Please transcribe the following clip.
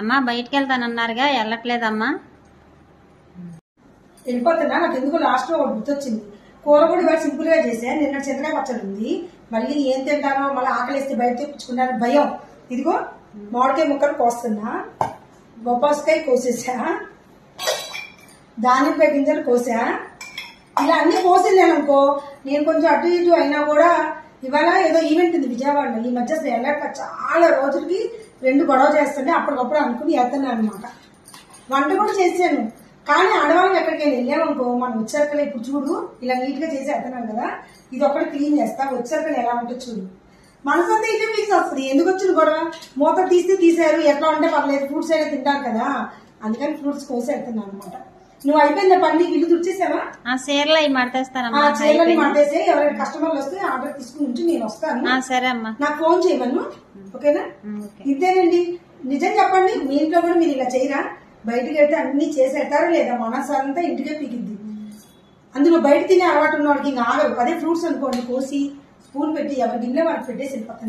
అమ్మా బయటికి వెళ్తానన్నారుగా వెళ్ళట్లేదమ్మా? వెళ్ళిపోతున్నా. నాకు ఎందుకు లాస్ట్ లో ఒకటి గుర్తొచ్చింది. కూర కూడా ఇవాళ సింపుల్ గా చేసా. నిన్న చింతకాయ పచ్చడి ఉంది. మళ్ళీ ఏం తింటానో, మళ్ళీ ఆకలిస్తే బయట తెప్పించుకున్నాను భయం. ఇదిగో మామిడికాయ ముక్కలు కోస్తున్నా, బొప్పాసకాయ కోసేసా, దానిమ్మకాయ గింజలు కోసా. ఇలా అన్ని కోసింది అనుకో, నేను కొంచెం అటు ఇటు అయినా కూడా ఇవాళ ఏదో ఈవెంట్ ఉంది విజయవాడలో. ఈ మధ్య అసలు వెళ్ళక చాలా రోజులకి 2 గొడవ చేస్తుంటే అప్పటికప్పుడు అనుకుని వెళ్తున్నాను అనమాట. వంట కూడా చేశాను. కానీ ఆడవాళ్ళం ఎక్కడికైనా వెళ్ళామనుకో, మనం వచ్చాకలే ఇప్పుడు చూడు ఇలా నీట్ గా చేసి వెళ్తున్నాం కదా, ఇది ఒకటి క్లీన్ చేస్తా. వచ్చాకలు ఎలా ఉంటుంది చూడు, మనసంతా ఇదే ఫీక్స్ వస్తుంది. ఎందుకు వచ్చిన గొడవ? మూత తీస్తే తీసారు, ఎట్లా ఉంటే పర్లేదు, ఫ్రూట్స్ అయినా తింటారు కదా, అందుకని ఫ్రూట్స్ కోసి వెళ్తున్నాను అనమాట. నువ్వు అయిపోయిందా పని? ఇల్లు తుడిచేసావా? చీరలు అవి మడతేస్తానమ్మా. చీరలు మడతేసి ఎవరైనా కస్టమర్లు వస్తే ఆర్డర్ తీసుకుని ఉంచి నేను వస్తాను. సరే అమ్మా, నాకు ఫోన్ చేయమను. ఓకేనా? ఇంతేనండి. నిజం చెప్పండి, మీ ఇంట్లో కూడా మీరు ఇలా చేయరా? బయటకు వెళ్తే అన్ని చేసి పెడతారా లేదా? మనసు అంతా ఇంటికే పీకిద్ది. అందులో బయట తినే అలవాటు ఉన్న వాడికి ఇంకా ఆగరు. అదే ఫ్రూట్స్ అనుకోండి, కోసి స్పూన్ పెట్టి ఎవరి గిన్నె వాళ్ళకి పెట్టేసి వెళ్ళిపోతాను.